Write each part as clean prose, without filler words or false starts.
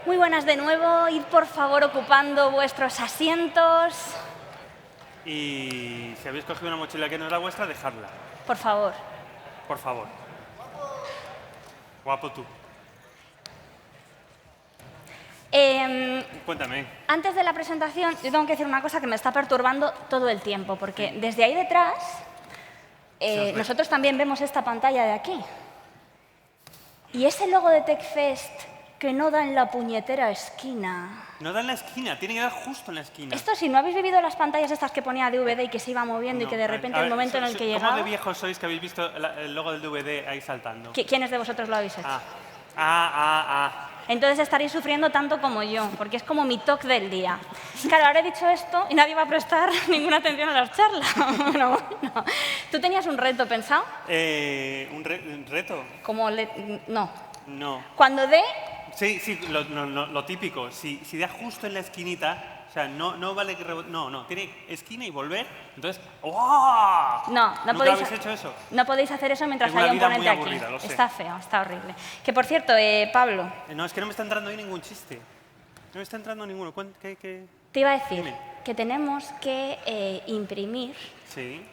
Muy buenas de nuevo. Id por favor ocupando vuestros asientos. Y si habéis cogido una mochila que no es la vuestra, dejadla. Por favor. Por favor. Guapo tú. Cuéntame. Antes de la presentación, yo tengo que decir una cosa que me está perturbando todo el tiempo, porque desde ahí detrás nosotros también vemos esta pantalla de aquí. Y ese logo de TechFest que no da en la puñetera esquina. No da en la esquina, tiene que dar justo en la esquina. Esto si no habéis vivido las pantallas estas que ponía DVD y que se iba moviendo y que de repente el momento en el que llegaba... ¿Cómo de viejos sois que habéis visto el logo del DVD ahí saltando? ¿Quiénes de vosotros lo habéis hecho? Ah. Entonces estaréis sufriendo tanto como yo, porque es como mi toque del día. Claro, ahora he dicho esto y nadie va a prestar ninguna atención a las charlas. Bueno. ¿Tú tenías un reto pensado? ¿Un reto? No. No. Cuando dé... Sí, lo típico. Si da justo en la esquinita, o sea, no vale que no, tiene esquina y volver, entonces... ¡Oh! ¿Nunca habéis hecho eso? No podéis hacer eso mientras Tengo haya un una vida ponente muy aquí. aburrida, lo sé. Está feo, está horrible. Que por cierto, Pablo... No, es que no me está entrando ahí ningún chiste. No me está entrando ninguno. ¿Qué? Te iba a decir Dime. que tenemos que imprimir Sí.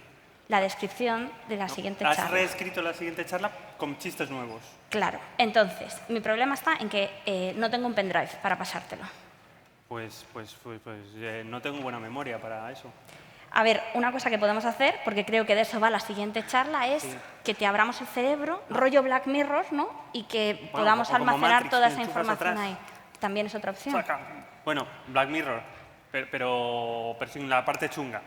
la descripción de la siguiente charla. Has reescrito la siguiente charla con chistes nuevos. Claro. Entonces, mi problema está en que no tengo un pendrive para pasártelo. Pues no tengo buena memoria para eso. A ver, una cosa que podemos hacer, porque creo que de eso va la siguiente charla, es que te abramos el cerebro, rollo Black Mirror, ¿no? Y que podamos como almacenar Matrix, toda esa que enchufas información atrás. ahí. También es otra opción. Saca. Bueno, Black Mirror, pero sin la parte chunga.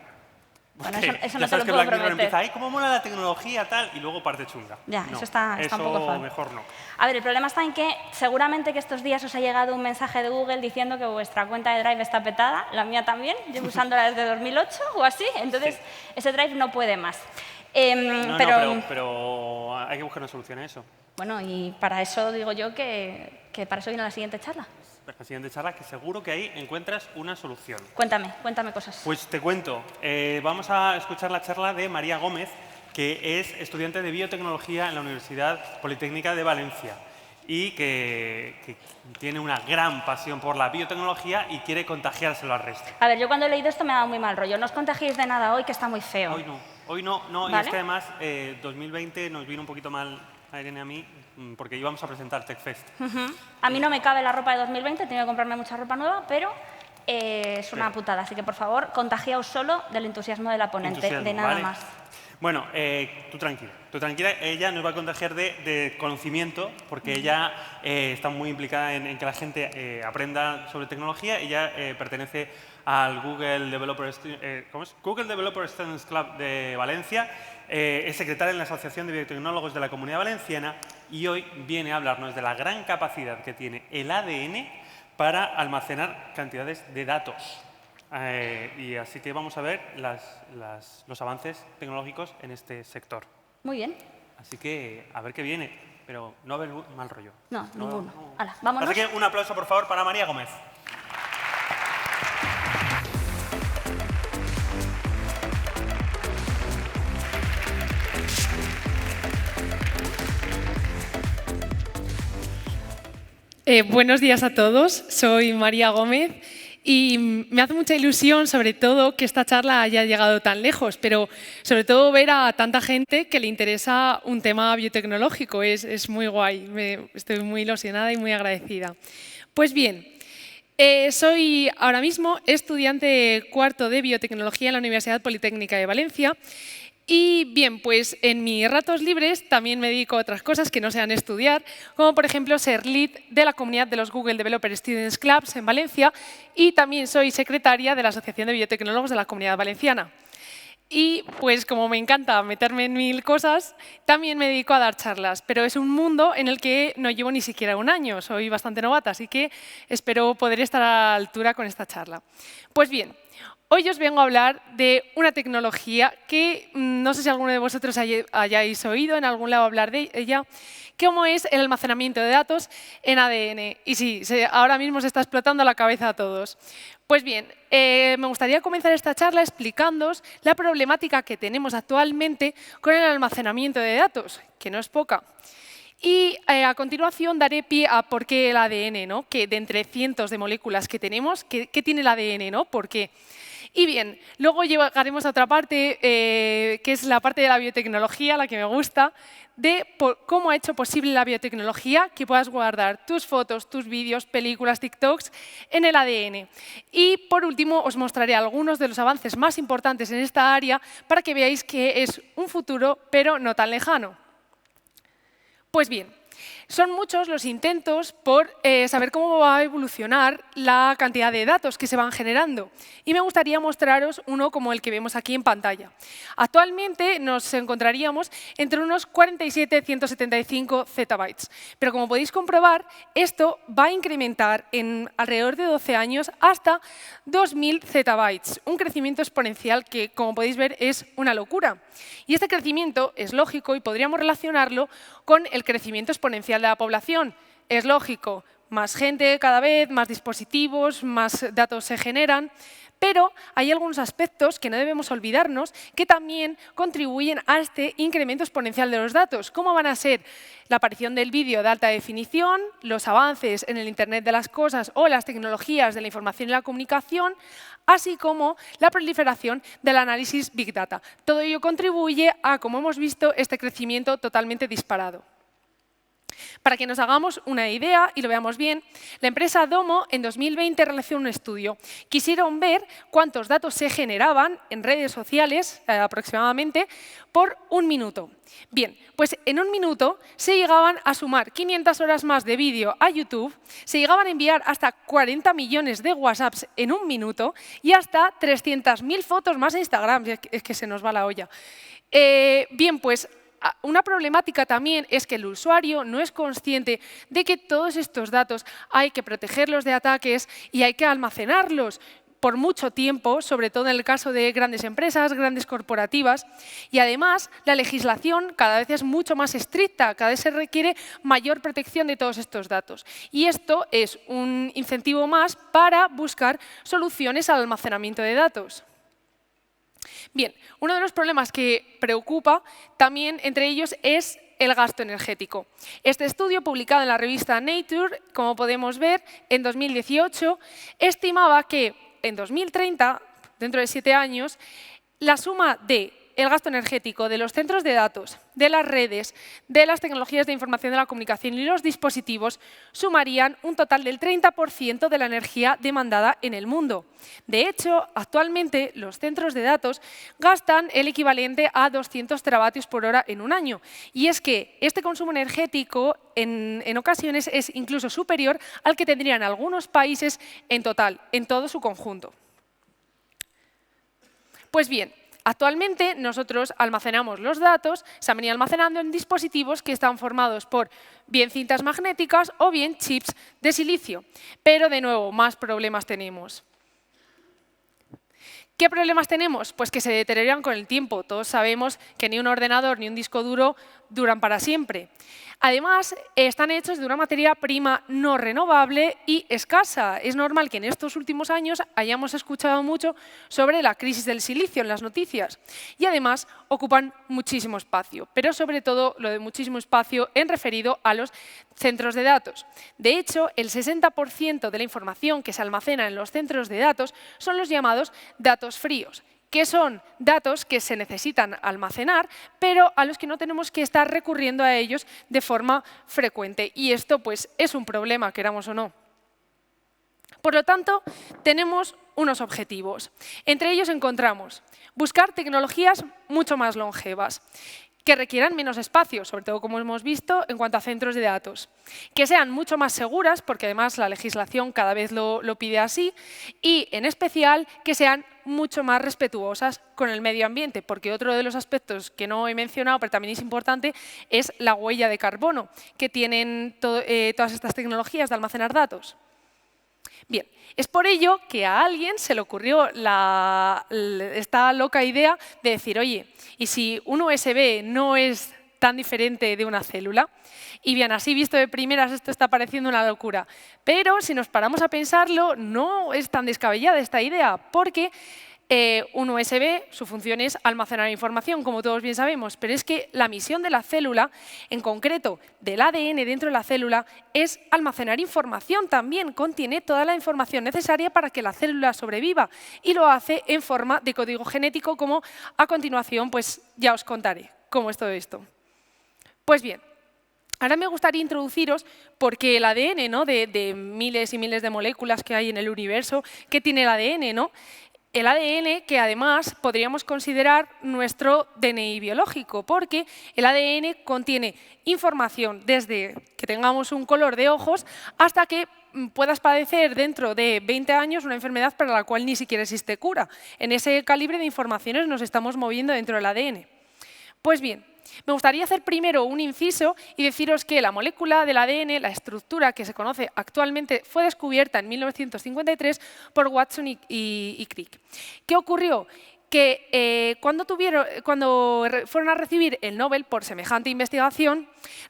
Bueno, Porque eso ya no te sabes lo que puedo Black Mirror prometer. empieza ahí, cómo mola la tecnología, tal, y luego parte chunga. Ya, No, eso está un poco falso. mejor no. A ver, el problema está en que seguramente que estos días os ha llegado un mensaje de Google diciendo que vuestra cuenta de Drive está petada, la mía también, llevo usándola desde 2008 o así, entonces ese Drive no puede más. Pero hay que buscar una solución a eso. Bueno, y para eso digo yo que para eso viene la siguiente charla. La siguiente charla, que seguro que ahí encuentras una solución. Cuéntame cosas. Pues te cuento. Vamos a escuchar la charla de María Gómez, que es estudiante de biotecnología en la Universidad Politécnica de Valencia y que tiene una gran pasión por la biotecnología y quiere contagiárselo al resto. A ver, yo cuando he leído esto me ha dado muy mal rollo. No os contagiéis de nada hoy, que está muy feo. Hoy no. ¿Vale? Y es que además 2020 nos vino un poquito mal a Irene y a mí porque íbamos a presentar TechFest. A mí no me cabe la ropa de 2020, he tenido que comprarme mucha ropa nueva, pero es una putada. Así que, por favor, contagiaos solo del entusiasmo de la ponente, de nada ¿vale? más. Bueno, tú tranquila. Ella nos va a contagiar de conocimiento porque ella está muy implicada en que la gente aprenda sobre tecnología. Ella pertenece al Google Developer Students Club de Valencia. Es secretaria en la Asociación de Biotecnólogos de la Comunidad Valenciana y hoy viene a hablarnos de la gran capacidad que tiene el ADN para almacenar cantidades de datos. Y así que vamos a ver los avances tecnológicos en este sector. Muy bien. Así que a ver qué viene, pero no haber mal rollo. No, ninguno. Hala, vámonos. Así que un aplauso, por favor, para María Gómez. Buenos días a todos, soy María Gómez y me hace mucha ilusión sobre todo que esta charla haya llegado tan lejos, pero sobre todo ver a tanta gente que le interesa un tema biotecnológico, es muy guay, estoy muy ilusionada y muy agradecida. Pues bien, soy ahora mismo estudiante cuarto de biotecnología en la Universidad Politécnica de Valencia. Y bien, pues en mis ratos libres también me dedico a otras cosas que no sean estudiar, como por ejemplo ser lead de la comunidad de los Google Developer Students Clubs en Valencia y también soy secretaria de la Asociación de Biotecnólogos de la Comunidad Valenciana. Y pues como me encanta meterme en mil cosas, también me dedico a dar charlas, pero es un mundo en el que no llevo ni siquiera un año, soy bastante novata, así que espero poder estar a la altura con esta charla. Pues bien, hoy os vengo a hablar de una tecnología que no sé si alguno de vosotros hayáis oído en algún lado hablar de ella, como es el almacenamiento de datos en ADN. Y sí, ahora mismo se está explotando la cabeza a todos. Pues bien, me gustaría comenzar esta charla explicándoos la problemática que tenemos actualmente con el almacenamiento de datos, que no es poca. Y a continuación daré pie a por qué el ADN, ¿no? Que de entre cientos de moléculas que tenemos, ¿qué tiene el ADN? ¿No? ¿Por qué? Y bien, luego llegaremos a otra parte, que es la parte de la biotecnología, la que me gusta, de cómo ha hecho posible la biotecnología que puedas guardar tus fotos, tus vídeos, películas, TikToks en el ADN. Y por último, os mostraré algunos de los avances más importantes en esta área para que veáis que es un futuro, pero no tan lejano. Pues bien, son muchos los intentos por saber cómo va a evolucionar la cantidad de datos que se van generando. Y me gustaría mostraros uno como el que vemos aquí en pantalla. Actualmente nos encontraríamos entre unos 47-175 zettabytes. Pero como podéis comprobar, esto va a incrementar en alrededor de 12 años hasta 2000 zettabytes. Un crecimiento exponencial que, como podéis ver, es una locura. Y este crecimiento es lógico y podríamos relacionarlo con el crecimiento exponencial de la población. Es lógico, más gente cada vez, más dispositivos, más datos se generan, pero hay algunos aspectos que no debemos olvidarnos que también contribuyen a este incremento exponencial de los datos. ¿Cómo van a ser la aparición del vídeo de alta definición, los avances en el Internet de las cosas o las tecnologías de la información y la comunicación, así como la proliferación del análisis Big Data? Todo ello contribuye a, como hemos visto, este crecimiento totalmente disparado. Para que nos hagamos una idea y lo veamos bien, la empresa Domo en 2020 realizó un estudio. Quisieron ver cuántos datos se generaban en redes sociales, aproximadamente, por un minuto. Bien, pues en un minuto se llegaban a sumar 500 horas más de vídeo a YouTube, se llegaban a enviar hasta 40 millones de WhatsApps en un minuto y hasta 300.000 fotos más a Instagram. Es que se nos va la olla. Bien, pues una problemática también es que el usuario no es consciente de que todos estos datos hay que protegerlos de ataques y hay que almacenarlos por mucho tiempo, sobre todo en el caso de grandes empresas, grandes corporativas. Y además, la legislación cada vez es mucho más estricta, cada vez se requiere mayor protección de todos estos datos. Y esto es un incentivo más para buscar soluciones al almacenamiento de datos. Bien, uno de los problemas que preocupa también entre ellos es el gasto energético. Este estudio, publicado en la revista Nature, como podemos ver, en 2018, estimaba que en 2030, dentro de 7 años, la suma de el gasto energético de los centros de datos, de las redes, de las tecnologías de información de la comunicación y los dispositivos sumarían un total del 30% de la energía demandada en el mundo. De hecho, actualmente los centros de datos gastan el equivalente a 200 teravatios por hora en un año. Y es que este consumo energético en ocasiones es incluso superior al que tendrían algunos países en total, en todo su conjunto. Pues bien, actualmente nosotros almacenamos los datos, se han venido almacenando en dispositivos que están formados por bien cintas magnéticas o bien chips de silicio. Pero de nuevo, más problemas tenemos. ¿Qué problemas tenemos? Pues que se deterioran con el tiempo. Todos sabemos que ni un ordenador ni un disco duro duran para siempre. Además, están hechos de una materia prima no renovable y escasa. Es normal que en estos últimos años hayamos escuchado mucho sobre la crisis del silicio en las noticias. Y además, ocupan muchísimo espacio, pero sobre todo lo de muchísimo espacio en referido a los centros de datos. De hecho, el 60% de la información que se almacena en los centros de datos son los llamados datos fríos, que son datos que se necesitan almacenar, pero a los que no tenemos que estar recurriendo a ellos de forma frecuente. Y esto pues, es un problema, queramos o no. Por lo tanto, tenemos unos objetivos. Entre ellos encontramos buscar tecnologías mucho más longevas, que requieran menos espacio, sobre todo como hemos visto en cuanto a centros de datos, que sean mucho más seguras, porque además la legislación cada vez lo pide así, y en especial que sean mucho más respetuosas con el medio ambiente, porque otro de los aspectos que no he mencionado, pero también es importante, es la huella de carbono que tienen todas estas tecnologías de almacenar datos. Bien, es por ello que a alguien se le ocurrió esta loca idea de decir, oye, ¿y si un USB no es tan diferente de una célula? Y bien, así visto de primeras esto está pareciendo una locura. Pero si nos paramos a pensarlo, no es tan descabellada esta idea, porque Un USB, su función es almacenar información, como todos bien sabemos, pero es que la misión de la célula, en concreto del ADN dentro de la célula, es almacenar información también, contiene toda la información necesaria para que la célula sobreviva y lo hace en forma de código genético, como a continuación pues ya os contaré cómo es todo esto. Pues bien, ahora me gustaría introduciros porque el ADN, ¿no? de miles y miles de moléculas que hay en el universo, ¿qué tiene el ADN? ¿No? El ADN, que además podríamos considerar nuestro DNI biológico, porque el ADN contiene información desde que tengamos un color de ojos hasta que puedas padecer dentro de 20 años una enfermedad para la cual ni siquiera existe cura. En ese calibre de informaciones nos estamos moviendo dentro del ADN. Pues bien, me gustaría hacer primero un inciso y deciros que la molécula del ADN, la estructura que se conoce actualmente, fue descubierta en 1953 por Watson y Crick. ¿Qué ocurrió? Que cuando fueron a recibir el Nobel por semejante investigación,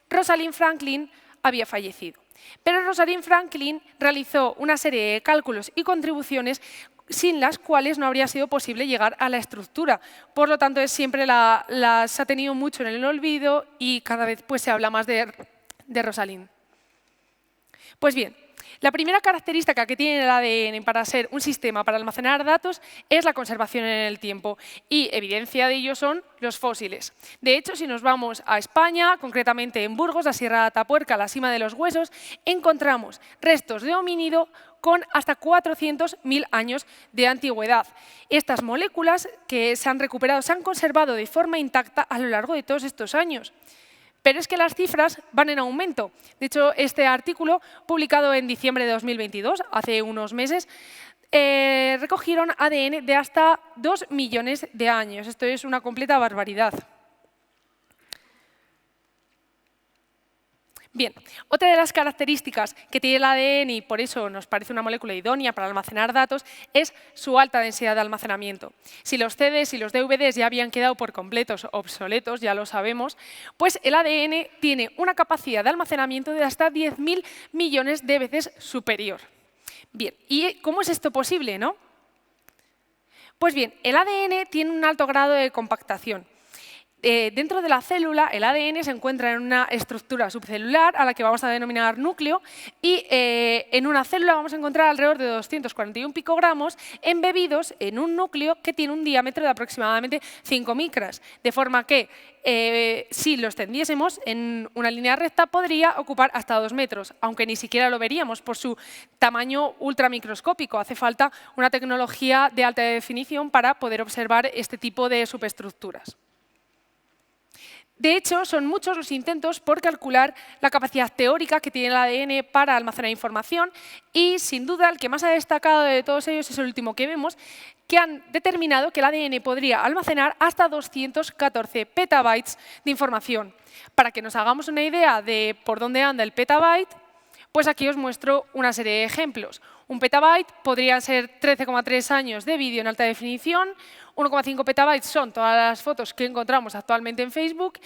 Rosalind Franklin había fallecido. Pero Rosalind Franklin realizó una serie de cálculos y contribuciones sin las cuales no habría sido posible llegar a la estructura. Por lo tanto, siempre las ha tenido mucho en el olvido y cada vez pues, se habla más de Rosalind. Pues bien, la primera característica que tiene el ADN para ser un sistema para almacenar datos es la conservación en el tiempo. Y evidencia de ello son los fósiles. De hecho, si nos vamos a España, concretamente en Burgos, la Sierra de Atapuerca, la Sima de los Huesos, encontramos restos de homínido con hasta 400.000 años de antigüedad. Estas moléculas que se han recuperado se han conservado de forma intacta a lo largo de todos estos años. Pero es que las cifras van en aumento. De hecho, este artículo, publicado en diciembre de 2022, hace unos meses, recogieron ADN de hasta 2 millones de años. Esto es una completa barbaridad. Bien, otra de las características que tiene el ADN, y por eso nos parece una molécula idónea para almacenar datos, es su alta densidad de almacenamiento. Si los CDs y los DVDs ya habían quedado por completos obsoletos, ya lo sabemos, pues el ADN tiene una capacidad de almacenamiento de hasta 10.000 millones de veces superior. Bien, ¿y cómo es esto posible, no? Pues bien, el ADN tiene un alto grado de compactación. Dentro de la célula, el ADN se encuentra en una estructura subcelular a la que vamos a denominar núcleo y en una célula vamos a encontrar alrededor de 241 picogramos embebidos en un núcleo que tiene un diámetro de aproximadamente 5 micras, de forma que si lo extendiésemos en una línea recta podría ocupar hasta 2 metros, aunque ni siquiera lo veríamos por su tamaño ultramicroscópico. Hace falta una tecnología de alta definición para poder observar este tipo de subestructuras. De hecho, son muchos los intentos por calcular la capacidad teórica que tiene el ADN para almacenar información y, sin duda, el que más ha destacado de todos ellos es el último que vemos, que han determinado que el ADN podría almacenar hasta 214 petabytes de información. Para que nos hagamos una idea de por dónde anda el petabyte, pues aquí os muestro una serie de ejemplos. Un petabyte podría ser 13,3 años de vídeo en alta definición, 1,5 petabytes son todas las fotos que encontramos actualmente en Facebook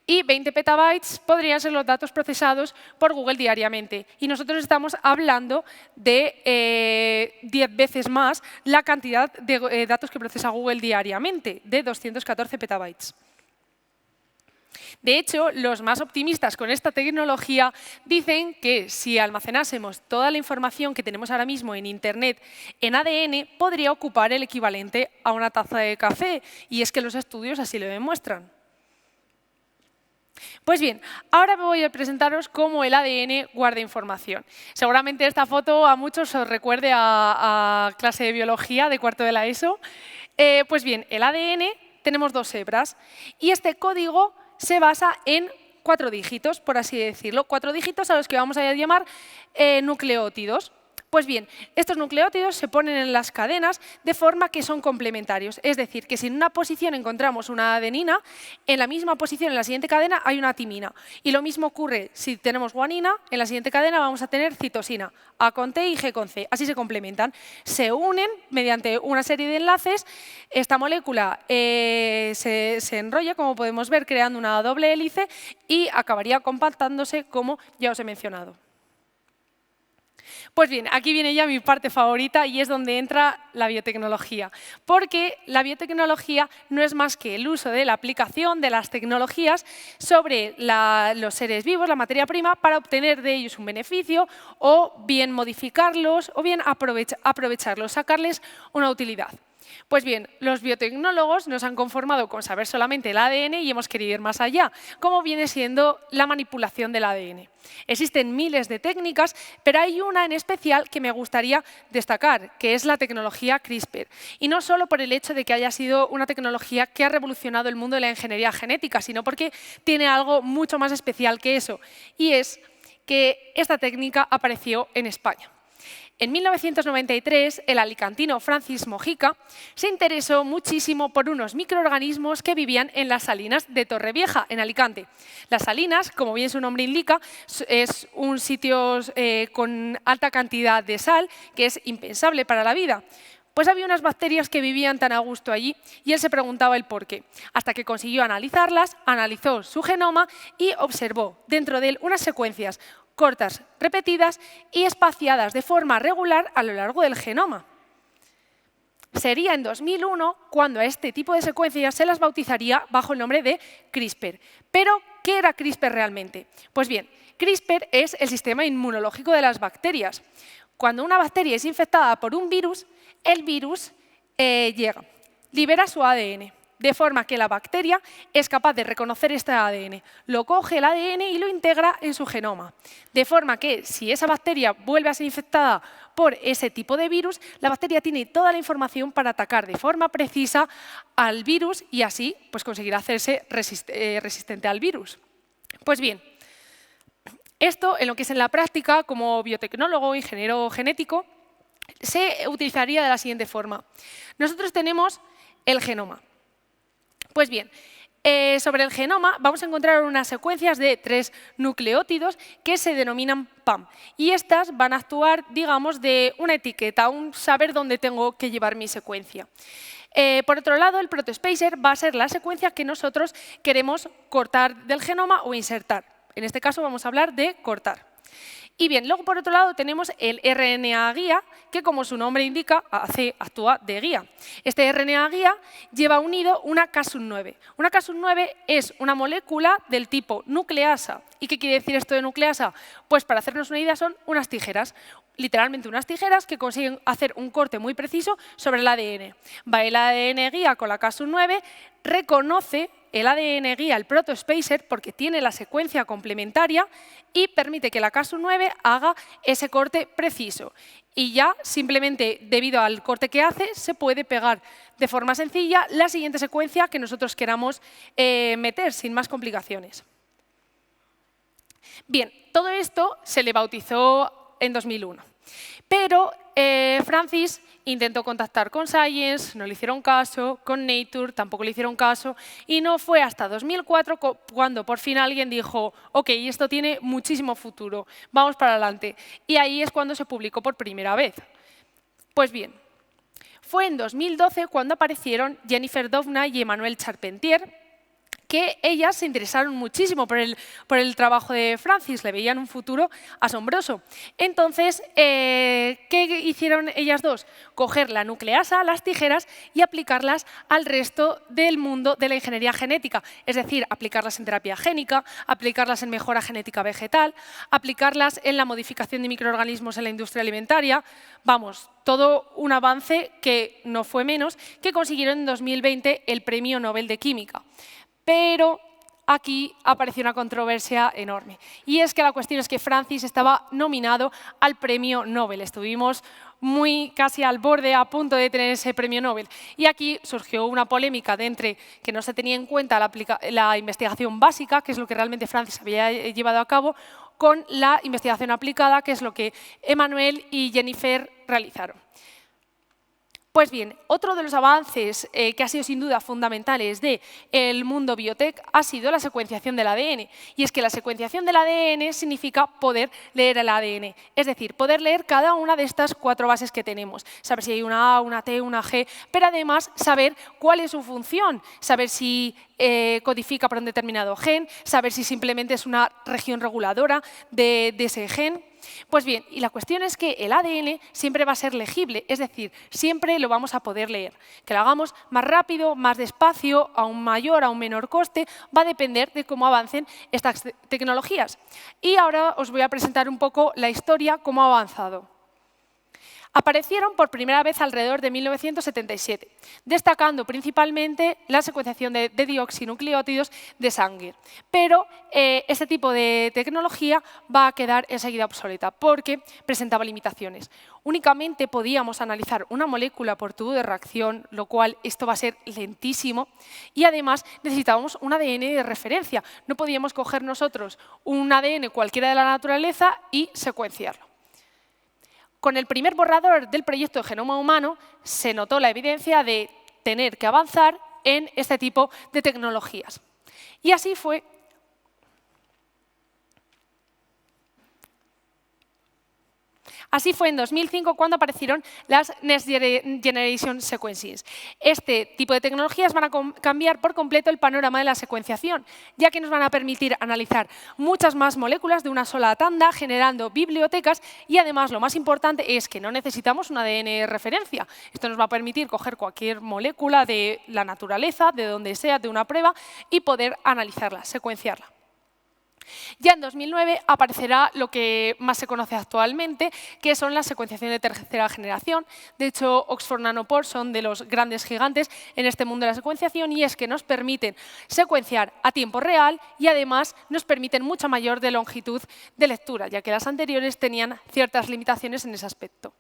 y 20 petabytes podrían ser los datos procesados por Google diariamente. Y nosotros estamos hablando de 10 veces más la cantidad de datos que procesa Google diariamente, de 214 petabytes. De hecho, los más optimistas con esta tecnología dicen que si almacenásemos toda la información que tenemos ahora mismo en Internet en ADN, podría ocupar el equivalente a una taza de café. Y es que los estudios así lo demuestran. Pues bien, ahora voy a presentaros cómo el ADN guarda información. Seguramente esta foto a muchos os recuerde a clase de biología de cuarto de la ESO. Pues bien, el ADN tenemos 2 hebras y este código se basa en 4 dígitos, por así decirlo. 4 dígitos a los que vamos a llamar nucleótidos. Pues bien, estos nucleótidos se ponen en las cadenas de forma que son complementarios. Es decir, que si en una posición encontramos una adenina, en la misma posición en la siguiente cadena hay una timina. Y lo mismo ocurre si tenemos guanina, en la siguiente cadena vamos a tener citosina. A con T y G con C. Así se complementan. Se unen mediante una serie de enlaces. Esta molécula se enrolla, como podemos ver, creando una doble hélice y acabaría compactándose, como ya os he mencionado. Pues bien, aquí viene ya mi parte favorita y es donde entra la biotecnología. Porque la biotecnología no es más que el uso de la aplicación de las tecnologías sobre los seres vivos, la materia prima, para obtener de ellos un beneficio o bien modificarlos o bien aprovecharlos, sacarles una utilidad. Pues bien, los biotecnólogos nos han conformado con saber solamente el ADN y hemos querido ir más allá, como viene siendo la manipulación del ADN. Existen miles de técnicas, pero hay una en especial que me gustaría destacar, que es la tecnología CRISPR. Y no solo por el hecho de que haya sido una tecnología que ha revolucionado el mundo de la ingeniería genética, sino porque tiene algo mucho más especial que eso, y es que esta técnica apareció en España. En 1993, el alicantino Francis Mojica se interesó muchísimo por unos microorganismos que vivían en las salinas de Torrevieja, en Alicante. Las salinas, como bien su nombre indica, es un sitio con alta cantidad de sal, que es impensable para la vida. Pues había unas bacterias que vivían tan a gusto allí y él se preguntaba el por qué, hasta que consiguió analizarlas, analizó su genoma y observó dentro de él unas secuencias cortas, repetidas y espaciadas de forma regular a lo largo del genoma. Sería en 2001 cuando a este tipo de secuencias se las bautizaría bajo el nombre de CRISPR. Pero, ¿qué era CRISPR realmente? Pues bien, CRISPR es el sistema inmunológico de las bacterias. Cuando una bacteria es infectada por un virus, el virus llega, libera su ADN. De forma que la bacteria es capaz de reconocer este ADN, lo coge el ADN y lo integra en su genoma. De forma que si esa bacteria vuelve a ser infectada por ese tipo de virus, la bacteria tiene toda la información para atacar de forma precisa al virus y así pues, conseguir hacerse resistente al virus. Pues bien, esto en lo que es en la práctica, como biotecnólogo o ingeniero genético, se utilizaría de la siguiente forma. Nosotros tenemos el genoma. Pues bien, sobre el genoma vamos a encontrar unas secuencias de 3 nucleótidos que se denominan PAM. Y estas van a actuar, digamos, de una etiqueta, un saber dónde tengo que llevar mi secuencia. Por otro lado, el protospacer va a ser la secuencia que nosotros queremos cortar del genoma o insertar. En este caso vamos a hablar de cortar. Y bien, luego por otro lado tenemos el RNA guía, que como su nombre indica, actúa de guía. Este RNA guía lleva unido una Cas9. Una Cas9 es una molécula del tipo nucleasa. ¿Y qué quiere decir esto de nucleasa? Pues para hacernos una idea son unas tijeras. Literalmente unas tijeras que consiguen hacer un corte muy preciso sobre el ADN. Va el ADN guía con la Cas9, reconoce el ADN guía, el protospacer, porque tiene la secuencia complementaria y permite que la Cas9 haga ese corte preciso. Y ya, simplemente debido al corte que hace, se puede pegar de forma sencilla la siguiente secuencia que nosotros queramos meter, sin más complicaciones. Bien, todo esto se le bautizó en 2001. Pero Francis intentó contactar con Science, no le hicieron caso, con Nature tampoco le hicieron caso, y no fue hasta 2004 cuando por fin alguien dijo, ok, esto tiene muchísimo futuro, vamos para adelante. Y ahí es cuando se publicó por primera vez. Pues bien, fue en 2012 cuando aparecieron Jennifer Doudna y Emmanuelle Charpentier, que ellas se interesaron muchísimo por el trabajo de Francis, le veían un futuro asombroso. Entonces, ¿qué hicieron ellas dos? Coger la nucleasa, las tijeras, y aplicarlas al resto del mundo de la ingeniería genética. Es decir, aplicarlas en terapia génica, aplicarlas en mejora genética vegetal, aplicarlas en la modificación de microorganismos en la industria alimentaria. Vamos, todo un avance que no fue menos, que consiguieron en 2020 el Premio Nobel de Química. Pero aquí apareció una controversia enorme. Y es que la cuestión es que Francis estaba nominado al Premio Nobel. Estuvimos casi al borde, a punto de tener ese Premio Nobel. Y aquí surgió una polémica de entre que no se tenía en cuenta la investigación básica, que es lo que realmente Francis había llevado a cabo, con la investigación aplicada, que es lo que Emmanuelle y Jennifer realizaron. Pues bien, otro de los avances que ha sido sin duda fundamentales del mundo biotech ha sido la secuenciación del ADN. Y es que la secuenciación del ADN significa poder leer el ADN, es decir, poder leer cada una de estas 4 bases que tenemos. Saber si hay una A, una T, una G, pero además saber cuál es su función, saber si codifica para un determinado gen, saber si simplemente es una región reguladora de ese gen. Pues bien, y la cuestión es que el ADN siempre va a ser legible, es decir, siempre lo vamos a poder leer. Que lo hagamos más rápido, más despacio, a un mayor, a un menor coste, va a depender de cómo avancen estas tecnologías. Y ahora os voy a presentar un poco la historia, cómo ha avanzado. Aparecieron por primera vez alrededor de 1977, destacando principalmente la secuenciación de deoxinucleótidos de Sanger. Pero este tipo de tecnología va a quedar enseguida obsoleta porque presentaba limitaciones. Únicamente podíamos analizar una molécula por tubo de reacción, lo cual esto va a ser lentísimo, y además necesitábamos un ADN de referencia. No podíamos coger nosotros un ADN cualquiera de la naturaleza y secuenciarlo. Con el primer borrador del proyecto de genoma humano se notó la evidencia de tener que avanzar en este tipo de tecnologías. Y así fue. Así fue en 2005 cuando aparecieron las Next Generation Sequencings. Este tipo de tecnologías van a cambiar por completo el panorama de la secuenciación, ya que nos van a permitir analizar muchas más moléculas de una sola tanda, generando bibliotecas y además lo más importante es que no necesitamos un ADN de referencia. Esto nos va a permitir coger cualquier molécula de la naturaleza, de donde sea, de una prueba y poder analizarla, secuenciarla. Ya en 2009 aparecerá lo que más se conoce actualmente, que son las secuenciaciones de tercera generación. De hecho, Oxford Nanopore son de los grandes gigantes en este mundo de la secuenciación y es que nos permiten secuenciar a tiempo real y además nos permiten mucha mayor de longitud de lectura, ya que las anteriores tenían ciertas limitaciones en ese aspecto.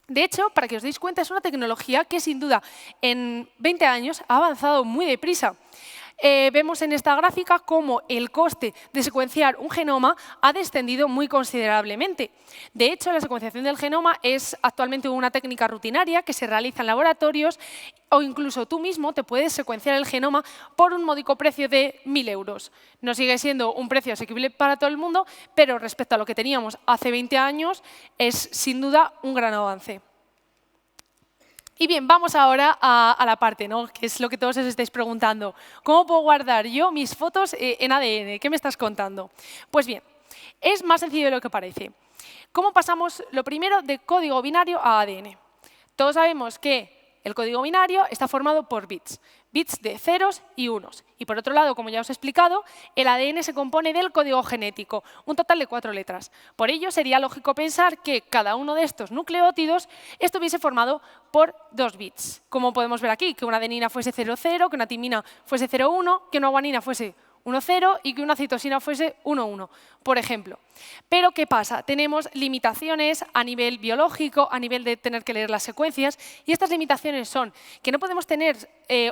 De hecho, para que os deis cuenta, es una tecnología que sin duda en 20 años ha avanzado muy deprisa. Vemos en esta gráfica cómo el coste de secuenciar un genoma ha descendido muy considerablemente. De hecho, la secuenciación del genoma es actualmente una técnica rutinaria que se realiza en laboratorios o incluso tú mismo te puedes secuenciar el genoma por un módico precio de 1.000 euros. No sigue siendo un precio asequible para todo el mundo, pero respecto a lo que teníamos hace 20 años es sin duda un gran avance. Y bien, vamos ahora a la parte, ¿no? Que es lo que todos os estáis preguntando. ¿Cómo puedo guardar yo mis fotos en ADN? ¿Qué me estás contando? Pues bien, es más sencillo de lo que parece. ¿Cómo pasamos lo primero de código binario a ADN? Todos sabemos que el código binario está formado por bits de ceros y unos. Y por otro lado, como ya os he explicado, el ADN se compone del código genético, un total de 4 letras. Por ello, sería lógico pensar que cada uno de estos nucleótidos estuviese formado por 2 bits. Como podemos ver aquí, que una adenina fuese 0,0, que una timina fuese 0,1, que una guanina fuese 1,0 y que una citosina fuese 1,1, por ejemplo. Pero, ¿qué pasa? Tenemos limitaciones a nivel biológico, a nivel de tener que leer las secuencias, y estas limitaciones son que no podemos tener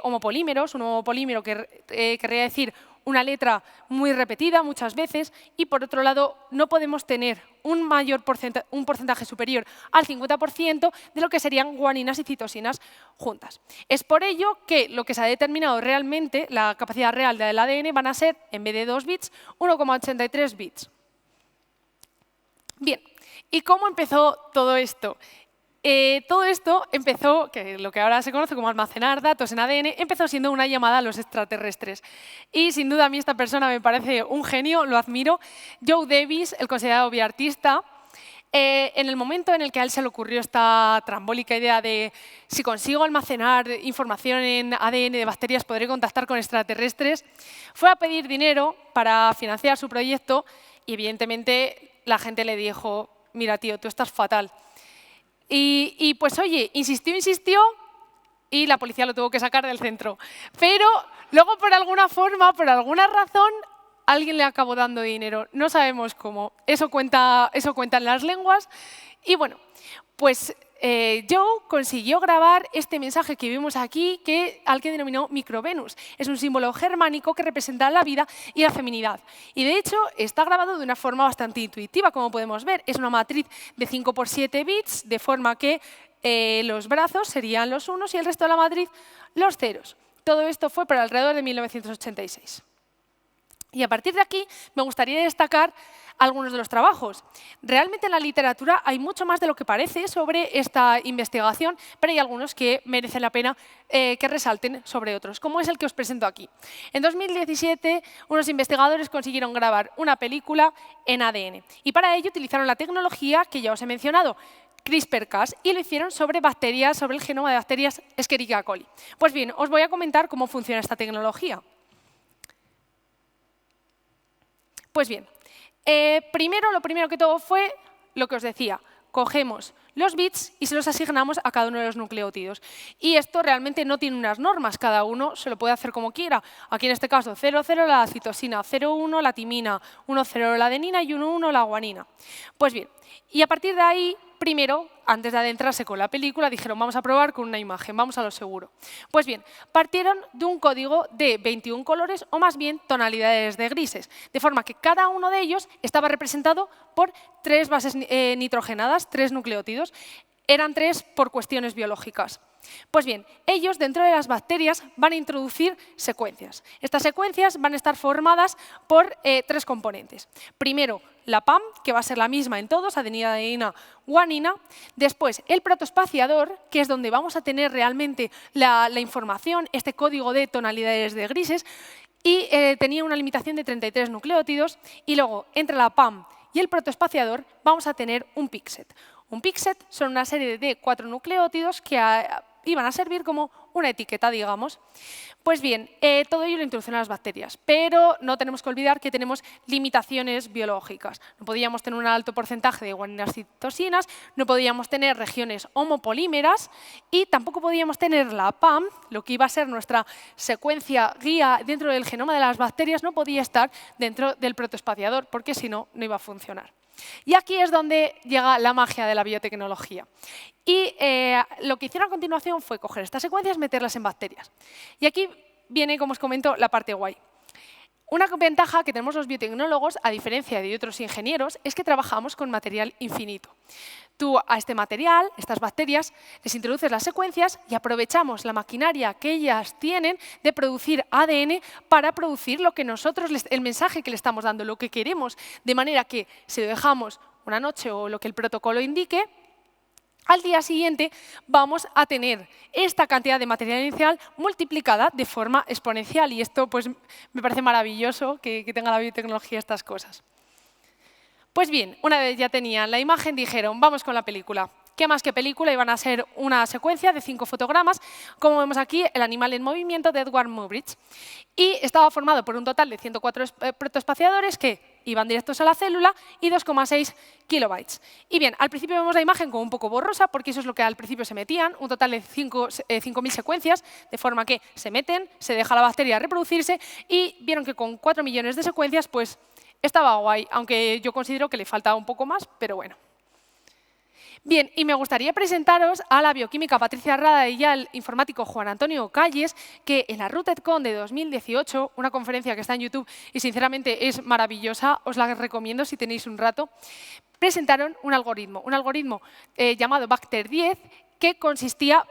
homopolímeros, un homopolímero que querría decir una letra muy repetida muchas veces, y por otro lado no podemos tener un porcentaje superior al 50% de lo que serían guaninas y citosinas juntas. Es por ello que lo que se ha determinado realmente, la capacidad real del ADN, van a ser, en vez de 2 bits, 1,83 bits. Bien, ¿y cómo empezó todo esto? Todo esto empezó, que lo que ahora se conoce como almacenar datos en ADN, empezó siendo una llamada a los extraterrestres. Y sin duda a mí esta persona me parece un genio, lo admiro. Joe Davis, el considerado bioartista, en el momento en el que a él se le ocurrió esta trambólica idea de si consigo almacenar información en ADN de bacterias podré contactar con extraterrestres, fue a pedir dinero para financiar su proyecto y evidentemente la gente le dijo, mira tío, tú estás fatal. Y pues oye, insistió y la policía lo tuvo que sacar del centro. Pero luego por alguna forma, por alguna razón, alguien le acabó dando dinero. No sabemos cómo. Eso cuentan las lenguas. Y bueno, pues Joe consiguió grabar este mensaje que vemos aquí, al que denominó Microvenus. Es un símbolo germánico que representa la vida y la feminidad. Y de hecho está grabado de una forma bastante intuitiva, como podemos ver. Es una matriz de 5 por 7 bits, de forma que los brazos serían los unos y el resto de la matriz los ceros. Todo esto fue por alrededor de 1986. Y a partir de aquí me gustaría destacar algunos de los trabajos. Realmente en la literatura hay mucho más de lo que parece sobre esta investigación, pero hay algunos que merecen la pena que resalten sobre otros, como es el que os presento aquí. En 2017, unos investigadores consiguieron grabar una película en ADN y para ello utilizaron la tecnología que ya os he mencionado, CRISPR-Cas, y lo hicieron sobre bacterias, sobre el genoma de bacterias Escherichia coli. Pues bien, os voy a comentar cómo funciona esta tecnología. Pues bien, lo primero que todo fue lo que os decía. Cogemos los bits y se los asignamos a cada uno de los nucleótidos. Y esto realmente no tiene unas normas, cada uno se lo puede hacer como quiera. Aquí en este caso 0,0 la citosina, 0,1 la timina, 1,0 la adenina y 1,1 la guanina. Pues bien, y a partir de ahí, primero, antes de adentrarse con la película, dijeron vamos a probar con una imagen, vamos a lo seguro. Pues bien, partieron de un código de 21 colores o más bien tonalidades de grises, de forma que cada uno de ellos estaba representado por 3 bases nitrogenadas, 3 nucleótidos. Eran 3 por cuestiones biológicas. Pues bien, ellos dentro de las bacterias van a introducir secuencias. Estas secuencias van a estar formadas por 3 componentes. Primero, la PAM, que va a ser la misma en todos, adenina, adenina, guanina. Después, el protoespaciador, que es donde vamos a tener realmente la información, este código de tonalidades de grises, y tenía una limitación de 33 nucleótidos. Y luego, entre la PAM y el protoespaciador, vamos a tener un pixet. Un pixet son una serie de 4 nucleótidos que iban a servir como una etiqueta, digamos. Pues bien, todo ello lo introducen las bacterias, pero no tenemos que olvidar que tenemos limitaciones biológicas. No podíamos tener un alto porcentaje de guaninas y citosinas, no podíamos tener regiones homopolímeras y tampoco podíamos tener la PAM, lo que iba a ser nuestra secuencia guía dentro del genoma de las bacterias, no podía estar dentro del protoespaciador, porque si no, no iba a funcionar. Y aquí es donde llega la magia de la biotecnología. Y lo que hicieron a continuación fue coger estas secuencias y meterlas en bacterias. Y aquí viene, como os comento, la parte guay. Una ventaja que tenemos los biotecnólogos, a diferencia de otros ingenieros, es que trabajamos con material infinito. Tú a este material, estas bacterias, les introduces las secuencias y aprovechamos la maquinaria que ellas tienen de producir ADN para producir lo que nosotros, el mensaje que le estamos dando, lo que queremos. De manera que si lo dejamos una noche o lo que el protocolo indique, al día siguiente vamos a tener esta cantidad de material inicial multiplicada de forma exponencial. Y esto pues, me parece maravilloso que tenga la biotecnología estas cosas. Pues bien, una vez ya tenían la imagen, dijeron, vamos con la película. ¿Qué más que película? Iban a ser una secuencia de 5 fotogramas, como vemos aquí, el animal en movimiento de Edward Muybridge. Y estaba formado por un total de 104 protoespaciadores que iban directos a la célula y 2,6 kilobytes. Y bien, al principio vemos la imagen como un poco borrosa, porque eso es lo que al principio se metían, un total de 5.000 secuencias, de forma que se meten, se deja la bacteria reproducirse y vieron que con 4 millones de secuencias, pues estaba guay, aunque yo considero que le faltaba un poco más, pero bueno. Bien, y me gustaría presentaros a la bioquímica Patricia Rada y al informático Juan Antonio Calles, que en la RootedCon de 2018, una conferencia que está en YouTube y sinceramente es maravillosa, os la recomiendo si tenéis un rato, presentaron un algoritmo llamado Bacter10, que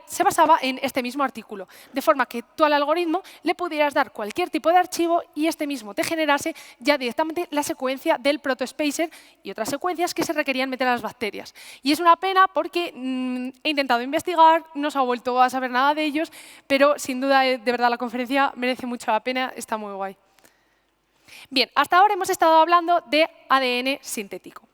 se basaba en este mismo artículo, de forma que tú al algoritmo le pudieras dar cualquier tipo de archivo y este mismo te generase ya directamente la secuencia del protospacer y otras secuencias que se requerían meter a las bacterias. Y es una pena porque he intentado investigar, no se ha vuelto a saber nada de ellos, pero sin duda, de verdad, la conferencia merece mucho la pena, está muy guay. Bien, hasta ahora hemos estado hablando de ADN sintético.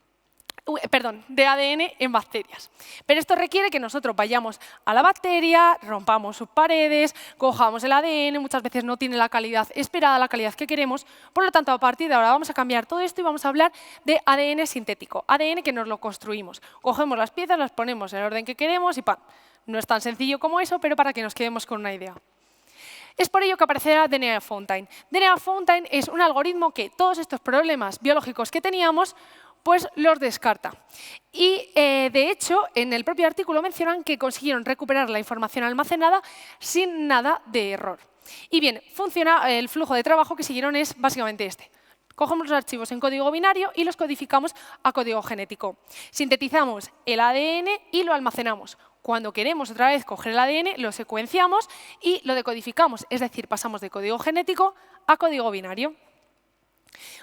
De ADN en bacterias. Pero esto requiere que nosotros vayamos a la bacteria, rompamos sus paredes, cojamos el ADN, muchas veces no tiene la calidad esperada, la calidad que queremos. Por lo tanto, a partir de ahora vamos a cambiar todo esto y vamos a hablar de ADN sintético, ADN que nos lo construimos. Cogemos las piezas, las ponemos en el orden que queremos y ¡pam! No es tan sencillo como eso, pero para que nos quedemos con una idea. Es por ello que aparecerá DNA Fountain. DNA Fountain es un algoritmo que todos estos problemas biológicos que teníamos pues los descarta. Y, de hecho, en el propio artículo mencionan que consiguieron recuperar la información almacenada sin nada de error. Y bien, el flujo de trabajo que siguieron es básicamente este. Cogemos los archivos en código binario y los codificamos a código genético. Sintetizamos el ADN y lo almacenamos. Cuando queremos otra vez coger el ADN, lo secuenciamos y lo decodificamos. Es decir, pasamos de código genético a código binario.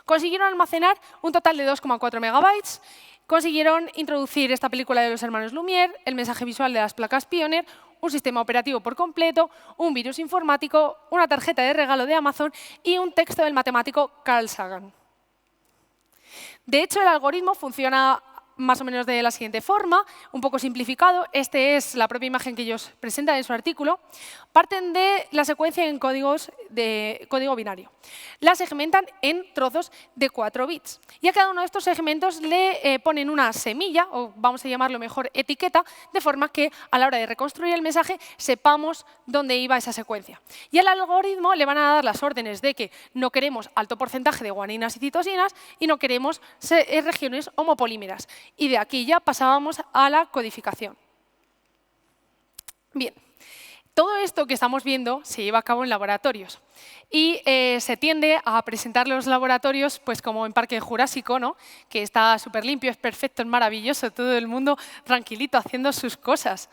Consiguieron almacenar un total de 2,4 megabytes, consiguieron introducir esta película de los hermanos Lumière, el mensaje visual de las placas Pioneer, un sistema operativo por completo, un virus informático, una tarjeta de regalo de Amazon y un texto del matemático Carl Sagan. De hecho, el algoritmo funciona más o menos de la siguiente forma, un poco simplificado. Esta es la propia imagen que ellos presentan en su artículo. Parten de la secuencia en códigos de código binario. La segmentan en trozos de 4 bits. Y a cada uno de estos segmentos le ponen una semilla, o vamos a llamarlo mejor etiqueta, de forma que a la hora de reconstruir el mensaje sepamos dónde iba esa secuencia. Y al algoritmo le van a dar las órdenes de que no queremos alto porcentaje de guaninas y citosinas y no queremos regiones homopolímeras. Y de aquí ya pasábamos a la codificación. Bien, todo esto que estamos viendo se lleva a cabo en laboratorios. Y se tiende a presentar los laboratorios pues como en Parque Jurásico, ¿no? Que está súper limpio, es perfecto, es maravilloso, todo el mundo tranquilito haciendo sus cosas.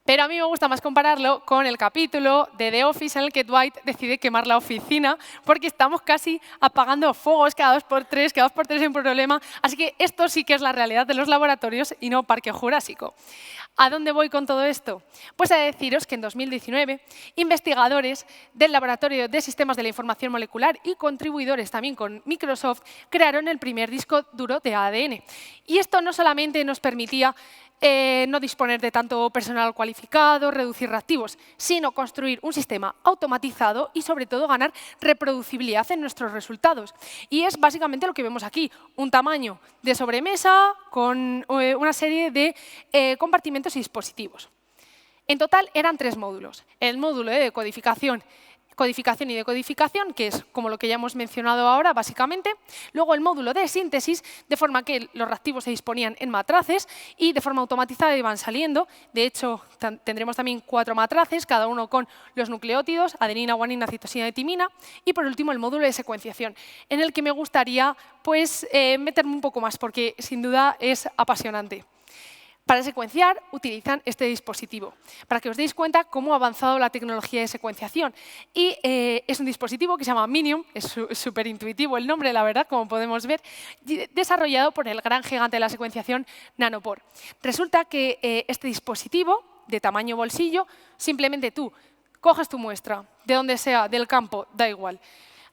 Pero a mí me gusta más compararlo con el capítulo de The Office en el que Dwight decide quemar la oficina porque estamos casi apagando fuegos cada 2×3, cada 2×3 hay un problema. Así que esto sí que es la realidad de los laboratorios y no Parque Jurásico. ¿A dónde voy con todo esto? Pues a deciros que en 2019 investigadores del Laboratorio de Sistemas de la Información Molecular y contribuidores también con Microsoft crearon el primer disco duro de ADN. Y esto no solamente nos permitía no disponer de tanto personal cualificado, reducir reactivos, sino construir un sistema automatizado y, sobre todo, ganar reproducibilidad en nuestros resultados. Y es básicamente lo que vemos aquí, un tamaño de sobremesa con una serie de compartimentos y dispositivos. En total eran 3 módulos. El módulo de codificación y decodificación, que es como lo que ya hemos mencionado ahora, básicamente. Luego el módulo de síntesis, de forma que los reactivos se disponían en matraces y de forma automatizada iban saliendo. De hecho, tendremos también 4 matraces, cada uno con los nucleótidos, adenina, guanina, citosina y timina. Y por último, el módulo de secuenciación, en el que me gustaría pues, meterme un poco más, porque sin duda es apasionante. Para secuenciar utilizan este dispositivo, para que os deis cuenta cómo ha avanzado la tecnología de secuenciación. Y es un dispositivo que se llama Minium, es súper intuitivo el nombre, la verdad, como podemos ver, desarrollado por el gran gigante de la secuenciación Nanopore. Resulta que este dispositivo, de tamaño bolsillo, simplemente tú coges tu muestra, de donde sea, del campo, da igual.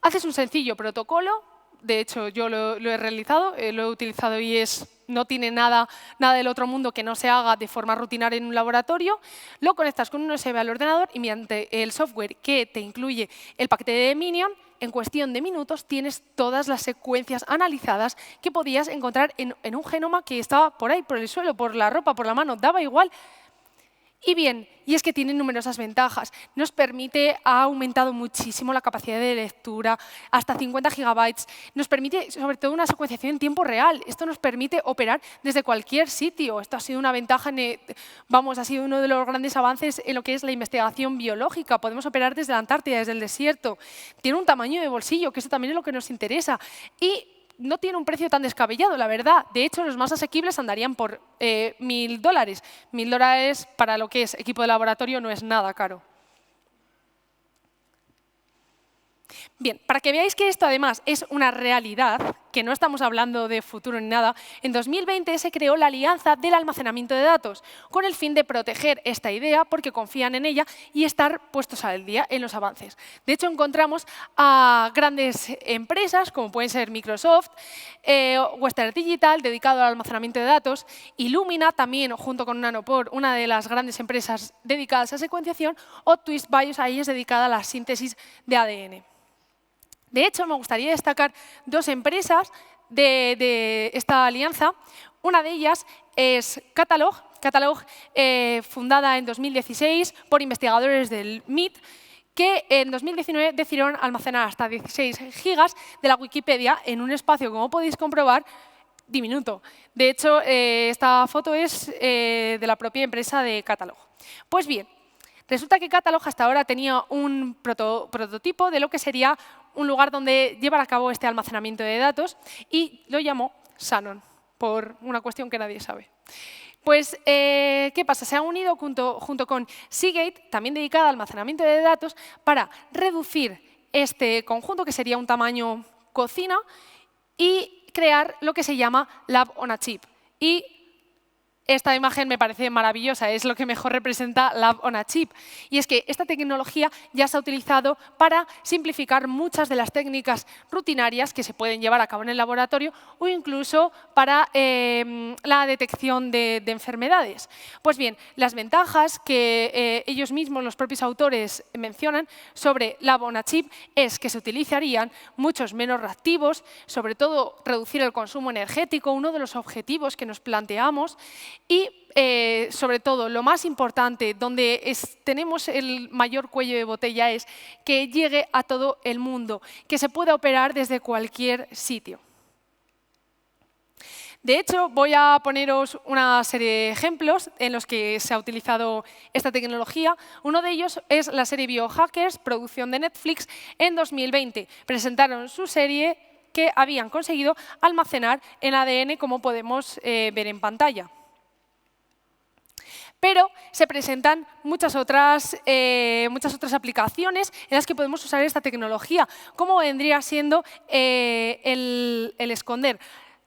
Haces un sencillo protocolo, de hecho yo lo he realizado, lo he utilizado y no tiene nada del otro mundo que no se haga de forma rutinaria en un laboratorio. Lo conectas con un USB al ordenador y mediante el software que te incluye el paquete de Minium, en cuestión de minutos tienes todas las secuencias analizadas que podías encontrar en un genoma que estaba por ahí, por el suelo, por la ropa, por la mano, daba igual. Y bien, y es que tiene numerosas ventajas. Nos permite, ha aumentado muchísimo la capacidad de lectura, hasta 50 gigabytes. Nos permite, sobre todo, una secuenciación en tiempo real. Esto nos permite operar desde cualquier sitio. Esto ha sido una ventaja, ha sido uno de los grandes avances en lo que es la investigación biológica. Podemos operar desde la Antártida, desde el desierto. Tiene un tamaño de bolsillo, que eso también es lo que nos interesa. Y no tiene un precio tan descabellado, la verdad. De hecho, los más asequibles andarían por $1.000. $1.000 para lo que es equipo de laboratorio no es nada caro. Bien, para que veáis que esto además es una realidad, que no estamos hablando de futuro ni nada, en 2020 se creó la Alianza del Almacenamiento de Datos, con el fin de proteger esta idea porque confían en ella y estar puestos al día en los avances. De hecho, encontramos a grandes empresas, como pueden ser Microsoft, Western Digital, dedicado al almacenamiento de datos, Illumina, también junto con Nanopore, una de las grandes empresas dedicadas a secuenciación, o Twist Bioscience, dedicada a la síntesis de ADN. De hecho, me gustaría destacar 2 empresas de esta alianza. Una de ellas es Catalog, fundada en 2016 por investigadores del MIT, que en 2019 decidieron almacenar hasta 16 gigas de la Wikipedia en un espacio, como podéis comprobar, diminuto. De hecho, esta foto es de la propia empresa de Catalog. Pues bien, resulta que Catalog hasta ahora tenía un prototipo de lo que sería un lugar donde llevar a cabo este almacenamiento de datos y lo llamó Shannon, por una cuestión que nadie sabe. Pues, ¿qué pasa? Se han unido junto con Seagate, también dedicada al almacenamiento de datos, para reducir este conjunto, que sería un tamaño cocina y crear lo que se llama Lab on a Chip. Y esta imagen me parece maravillosa, es lo que mejor representa Lab on a Chip. Y es que esta tecnología ya se ha utilizado para simplificar muchas de las técnicas rutinarias que se pueden llevar a cabo en el laboratorio o incluso para la detección de enfermedades. Pues bien, las ventajas que ellos mismos, los propios autores, mencionan sobre Lab on a Chip es que se utilizarían muchos menos reactivos, sobre todo reducir el consumo energético, uno de los objetivos que nos planteamos. Y, sobre todo, lo más importante, donde tenemos el mayor cuello de botella, es que llegue a todo el mundo, que se pueda operar desde cualquier sitio. De hecho, voy a poneros una serie de ejemplos en los que se ha utilizado esta tecnología. Uno de ellos es la serie Biohackers, producción de Netflix, en 2020. Presentaron su serie que habían conseguido almacenar en ADN, como podemos ver en pantalla. Pero se presentan muchas otras aplicaciones en las que podemos usar esta tecnología, como vendría siendo el esconder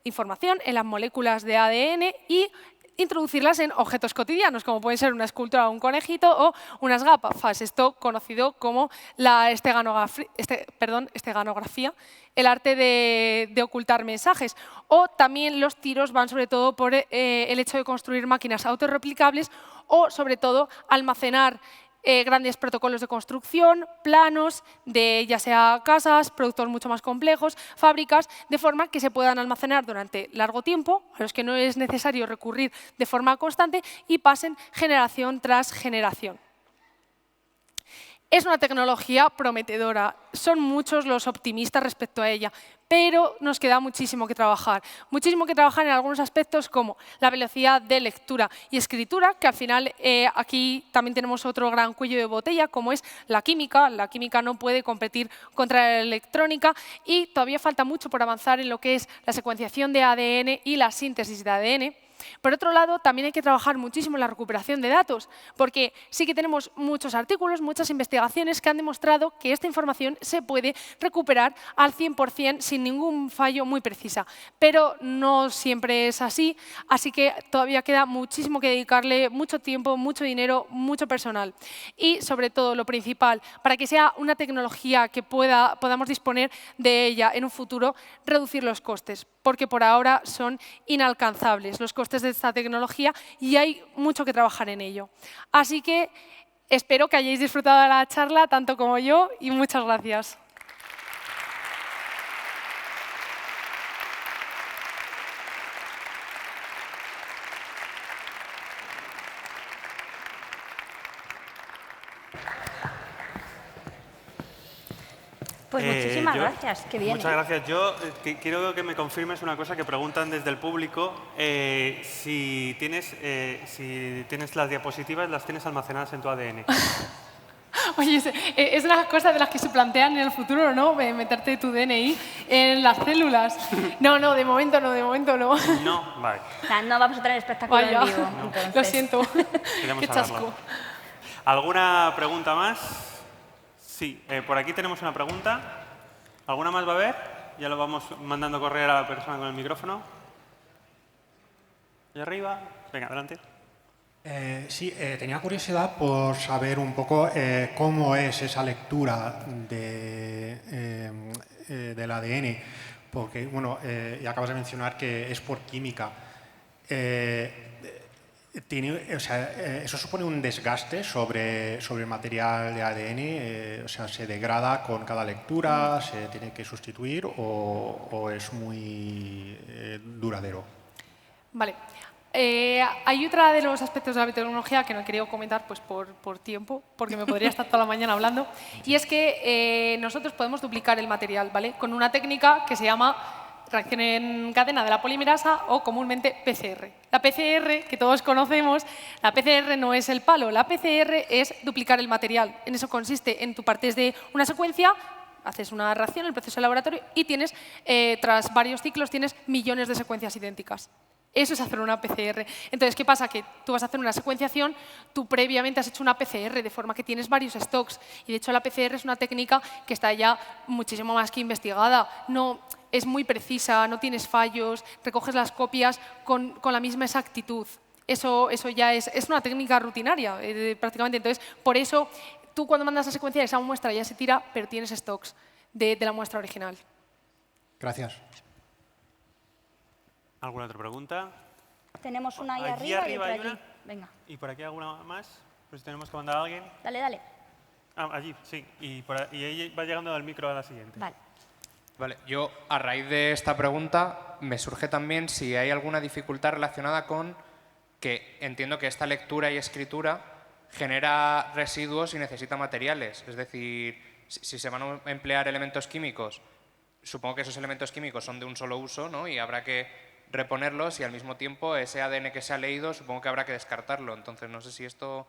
información en las moléculas de ADN y introducirlas en objetos cotidianos, como pueden ser una escultura o un conejito o unas gafas. Esto conocido como la esteganografía, el arte de ocultar mensajes. O también los tiros van sobre todo por el hecho de construir máquinas autorreplicables o sobre todo almacenar grandes protocolos de construcción, planos de ya sea casas, productos mucho más complejos, fábricas, de forma que se puedan almacenar durante largo tiempo, a los que no es necesario recurrir de forma constante y pasen generación tras generación. Es una tecnología prometedora, son muchos los optimistas respecto a ella, pero nos queda muchísimo que trabajar. Muchísimo que trabajar en algunos aspectos como la velocidad de lectura y escritura, que al final aquí también tenemos otro gran cuello de botella, como es la química. La química no puede competir contra la electrónica y todavía falta mucho por avanzar en lo que es la secuenciación de ADN y la síntesis de ADN. Por otro lado, también hay que trabajar muchísimo en la recuperación de datos, porque sí que tenemos muchos artículos, muchas investigaciones que han demostrado que esta información se puede recuperar al 100% sin ningún fallo muy precisa. Pero no siempre es así, así que todavía queda muchísimo que dedicarle mucho tiempo, mucho dinero, mucho personal. Y sobre todo, lo principal, para que sea una tecnología que podamos disponer de ella en un futuro, reducir los costes, porque por ahora son inalcanzables los costes de esta tecnología y hay mucho que trabajar en ello. Así que espero que hayáis disfrutado de la charla tanto como yo y muchas gracias. Pues muchísimas gracias, qué bien. Muchas gracias. Yo quiero que me confirmes una cosa que preguntan desde el público. Si tienes las diapositivas, las tienes almacenadas en tu ADN. Oye, es una cosa de las que se plantean en el futuro, ¿no? Meterte tu DNI en las células. No, de momento no. No, vale. No vamos a tener espectáculo en vivo. No. Entonces. Lo siento. Queremos Qué chasco. hablarlo. ¿Alguna pregunta más? Sí, por aquí tenemos una pregunta. ¿Alguna más va a haber? Ya lo vamos mandando a correr a la persona con el micrófono. ¿Y arriba? Venga, adelante. Sí, tenía curiosidad por saber un poco cómo es esa lectura del ADN, porque, bueno, ya acabas de mencionar que es por química. ¿Eso supone un desgaste sobre el material de ADN? ¿Se degrada con cada lectura? ¿Se tiene que sustituir o es muy duradero? Vale. Hay otra de los aspectos de la biotecnología que no he querido comentar pues por tiempo, porque me podría estar toda la mañana hablando, y es que nosotros podemos duplicar el material, ¿vale? Con una técnica que se llama reacción en cadena de la polimerasa o comúnmente PCR. La PCR, que todos conocemos, la PCR no es el palo, la PCR es duplicar el material. En eso consiste, tú partes de una secuencia, haces una reacción, el proceso de laboratorio, y tienes, tras varios ciclos, tienes millones de secuencias idénticas. Eso es hacer una PCR. Entonces, ¿qué pasa? Que tú vas a hacer una secuenciación, tú previamente has hecho una PCR, de forma que tienes varios stocks. Y de hecho la PCR es una técnica que está ya muchísimo más que investigada. No, es muy precisa, no tienes fallos, recoges las copias con la misma exactitud. Eso ya es una técnica rutinaria, prácticamente. Entonces, por eso, tú cuando mandas a secuenciar esa muestra ya se tira, pero tienes stocks de la muestra original. Gracias. ¿Alguna otra pregunta? Tenemos una ahí Allí arriba y arriba otra hay allí. una. Venga, ¿Y por aquí alguna más? Pues tenemos que mandar a alguien. dale. Allí, sí. Y ahí va llegando el micro a la siguiente. Vale. Vale, yo a raíz de esta pregunta me surge también si hay alguna dificultad relacionada con que entiendo que esta lectura y escritura genera residuos y necesita materiales. Es decir, si se van a emplear elementos químicos, supongo que esos elementos químicos son de un solo uso, ¿no? Y habrá que reponerlos y al mismo tiempo ese ADN que se ha leído supongo que habrá que descartarlo. Entonces no sé si esto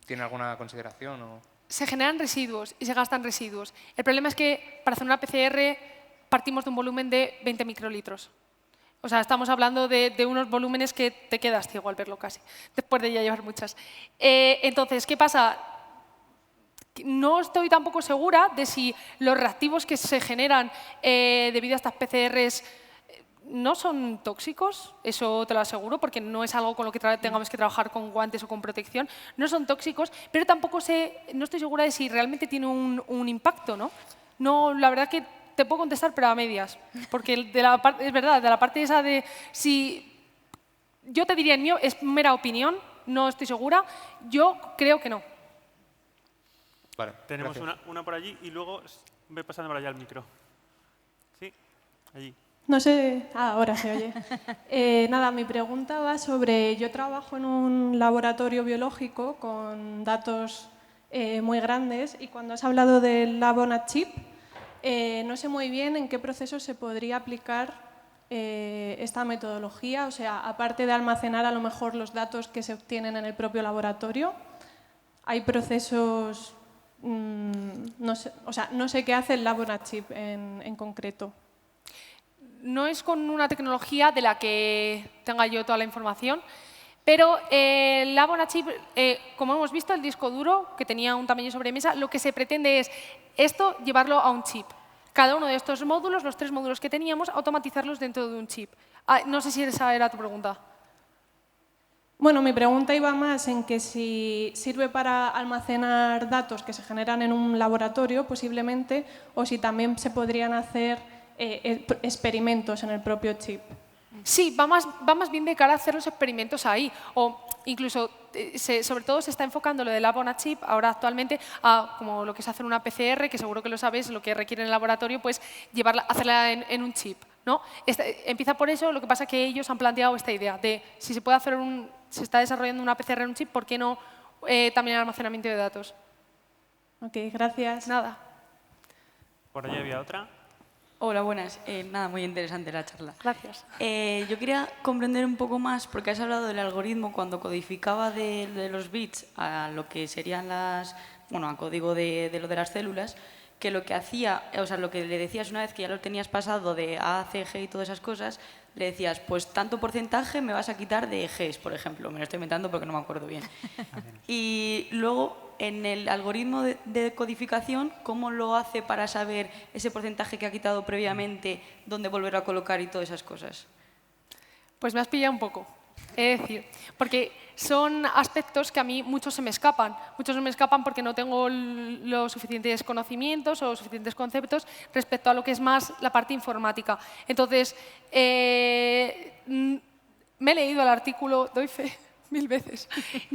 tiene alguna consideración o... Se generan residuos y se gastan residuos. El problema es que para hacer una PCR partimos de un volumen de 20 microlitros. O sea, estamos hablando de unos volúmenes que te quedas ciego al verlo casi, después de ya llevar muchas. Entonces, ¿qué pasa? No estoy tampoco segura de si los reactivos que se generan debido a estas PCRs no son tóxicos, eso te lo aseguro, porque no es algo con lo que tengamos que trabajar con guantes o con protección. No son tóxicos, pero tampoco no estoy segura de si realmente tiene un impacto, ¿no? No, la verdad que te puedo contestar, pero a medias, porque es verdad, de la parte esa de si... Yo te diría, es mera opinión, no estoy segura, yo creo que no. Vale, Tenemos gracias. una por allí y luego ve pasando por allá el micro. Sí, allí. No sé, ahora se oye. Nada, mi pregunta va sobre, yo trabajo en un laboratorio biológico con datos muy grandes y cuando has hablado del Lab on a Chip, no sé muy bien en qué proceso se podría aplicar esta metodología, o sea, aparte de almacenar a lo mejor los datos que se obtienen en el propio laboratorio, hay procesos, no sé qué hace el Lab on a Chip en concreto. No es con una tecnología de la que tenga yo toda la información, pero el Lab on a Chip, como hemos visto, el disco duro, que tenía un tamaño sobremesa, lo que se pretende es esto llevarlo a un chip. Cada uno de estos módulos, los 3 módulos que teníamos, automatizarlos dentro de un chip. No sé si esa era tu pregunta. Bueno, mi pregunta iba más en que si sirve para almacenar datos que se generan en un laboratorio, posiblemente, o si también se podrían hacer experimentos en el propio chip. Sí, va más bien de cara a hacer los experimentos ahí. O incluso, sobre todo se está enfocando lo del Lab on a Chip ahora actualmente a como lo que es hacer una PCR, que seguro que lo sabes, lo que requiere en el laboratorio, pues hacerla en un chip, ¿no? Empieza por eso, lo que pasa es que ellos han planteado esta idea de si se puede hacer se está desarrollando una PCR en un chip, ¿por qué no también el almacenamiento de datos? Ok, gracias. Nada. Por allí había otra. Hola, buenas. Nada, muy interesante la charla. Gracias. Yo quería comprender un poco más, porque has hablado del algoritmo cuando codificaba de los bits a lo que serían a código de lo de las células, que lo que hacía, o sea, lo que le decías una vez que ya lo tenías pasado de A, C, G y todas esas cosas, le decías, pues tanto porcentaje me vas a quitar de Gs, por ejemplo. Me lo estoy inventando porque no me acuerdo bien. Y luego, en el algoritmo de codificación, ¿cómo lo hace para saber ese porcentaje que ha quitado previamente, dónde volver a colocar y todas esas cosas? Pues me has pillado un poco. Es decir, porque son aspectos que a mí muchos se me escapan. Muchos se me escapan porque no tengo los suficientes conocimientos o los suficientes conceptos respecto a lo que es más la parte informática. Entonces, me he leído el artículo, doy fe, 1000 veces.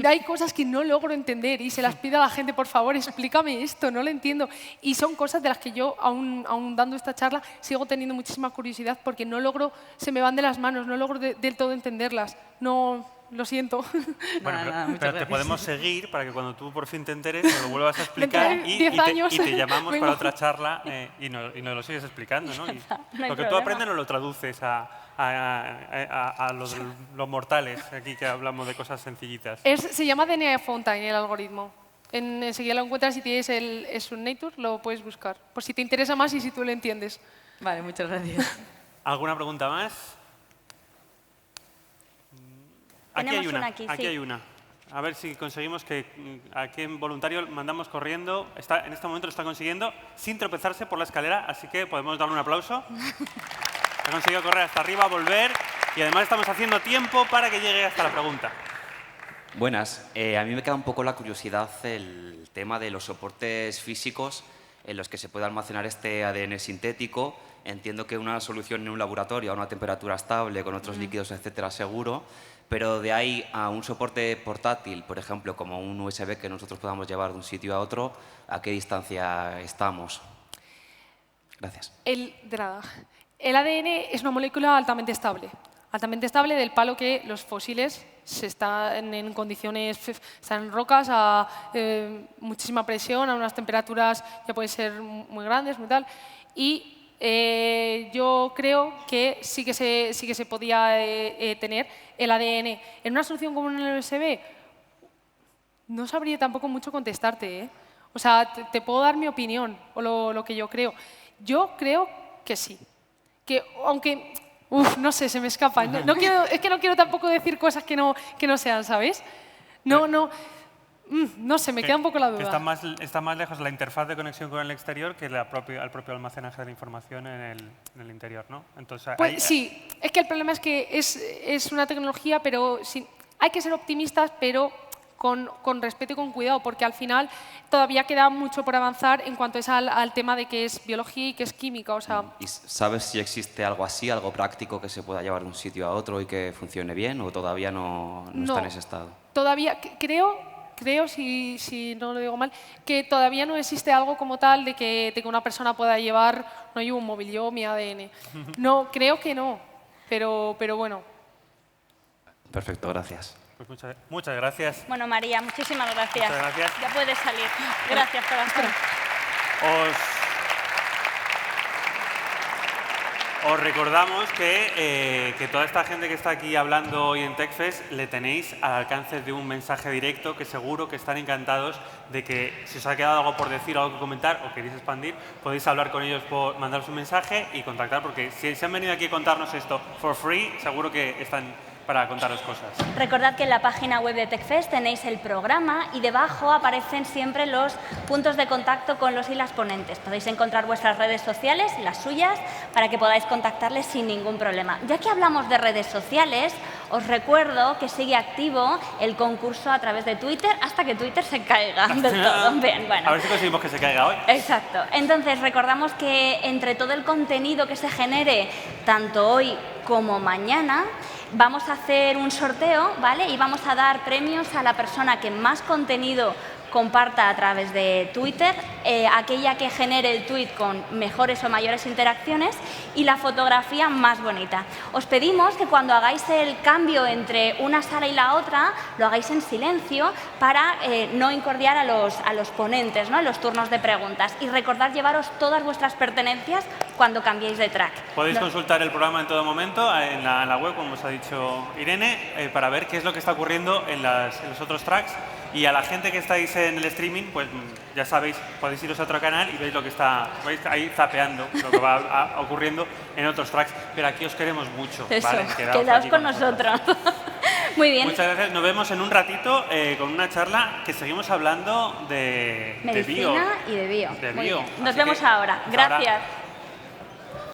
Hay cosas que no logro entender y se las pido a la gente, por favor, explícame esto, no lo entiendo. Y son cosas de las que yo, aún dando esta charla, sigo teniendo muchísima curiosidad porque no logro, se me van de las manos, no logro del todo entenderlas. No, lo siento. Bueno, Nada, muchas pero te gracias. podemos seguir para que cuando tú por fin te enteres nos lo vuelvas a explicar Dentro de 10 años y te llamamos vengo. para otra charla y nos lo sigues explicando, ¿no? Y No hay lo que tú problema. aprendes nos lo traduces a los mortales, aquí que hablamos de cosas sencillitas. Se llama DNA Fountain el algoritmo. Enseguida lo encuentras, si tienes el Nature, lo puedes buscar. Por si te interesa más y si tú lo entiendes. Vale, muchas gracias. ¿Alguna pregunta más? Aquí Tenemos hay una, una aquí, aquí sí. hay una. A ver si conseguimos que aquí en voluntario mandamos corriendo. En este momento lo está consiguiendo sin tropezarse por la escalera, así que podemos darle un aplauso. Ha conseguido correr hasta arriba, volver y además estamos haciendo tiempo para que llegue hasta la pregunta. Buenas. A mí me queda un poco la curiosidad el tema de los soportes físicos en los que se puede almacenar este ADN sintético. Entiendo que una solución en un laboratorio a una temperatura estable, con otros líquidos, etcétera, seguro, pero de ahí a un soporte portátil, por ejemplo, como un USB que nosotros podamos llevar de un sitio a otro, ¿a qué distancia estamos? Gracias. De nada. El ADN es una molécula altamente estable del palo que los fósiles se están en condiciones, están en rocas a muchísima presión, a unas temperaturas ya pueden ser muy grandes, muy tal, y yo creo que sí que se podía tener el ADN en una solución como en el USB. No sabría tampoco mucho contestarte, ¿eh? O sea, te puedo dar mi opinión o lo que yo creo. Yo creo que sí. Que aunque, no sé, se me escapa. Es que no quiero tampoco decir cosas que no sean, ¿sabes? No sé, me queda un poco la duda. Que está más lejos la interfaz de conexión con el exterior que el propio almacenaje de la información en el interior, ¿no? Entonces, pues sí, es que el problema es que es una tecnología, pero hay que ser optimistas, pero con respeto y con cuidado, porque al final todavía queda mucho por avanzar en cuanto es al tema de que es biología y que es química. O sea, ¿Y sabes si existe algo así, algo práctico que se pueda llevar de un sitio a otro y que funcione bien o todavía no está en ese estado? Todavía creo, si no lo digo mal, que todavía no existe algo como tal de que una persona pueda llevar, no llevo un móvil, llevo mi ADN. No, creo que no, pero bueno. Perfecto, gracias. Pues muchas gracias. Bueno, María, muchísimas gracias. Muchas gracias. Ya puedes salir. Gracias, corazón. Os recordamos que toda esta gente que está aquí hablando hoy en TechFest le tenéis al alcance de un mensaje directo que seguro que están encantados de que si os ha quedado algo por decir o algo que comentar o queréis expandir, podéis hablar con ellos, mandaros un mensaje y contactar, porque si se han venido aquí a contarnos esto for free, seguro que están para contaros cosas. Recordad que en la página web de TechFest tenéis el programa y debajo aparecen siempre los puntos de contacto con los y las ponentes. Podéis encontrar vuestras redes sociales, las suyas, para que podáis contactarles sin ningún problema. Ya que hablamos de redes sociales, os recuerdo que sigue activo el concurso a través de Twitter hasta que Twitter se caiga del todo. Bien, bueno. A ver si conseguimos que se caiga hoy. Exacto. Entonces, recordamos que entre todo el contenido que se genere, tanto hoy como mañana, vamos a hacer un sorteo, ¿vale? Y vamos a dar premios a la persona que más contenido comparta a través de Twitter, aquella que genere el tweet con mejores o mayores interacciones y la fotografía más bonita. Os pedimos que cuando hagáis el cambio entre una sala y la otra, lo hagáis en silencio para no incordiar a los ponentes, ¿no?, en los turnos de preguntas. Y recordad llevaros todas vuestras pertenencias cuando cambiéis de track. Podéis consultar el programa en todo momento en la web, como os ha dicho Irene, para ver qué es lo que está ocurriendo en los otros tracks. Y a la gente que estáis en el streaming, pues ya sabéis, podéis iros a otro canal y veis lo que vais ahí zapeando, lo que va ocurriendo en otros tracks. Pero aquí os queremos mucho. Eso, ¿vale? quedaos con nosotros. Muy bien. Muchas gracias. Nos vemos en un ratito con una charla que seguimos hablando de Medicina bio. y de bio. De Muy bio. bien. Nos Así vemos que, ahora. hasta ahora. Gracias.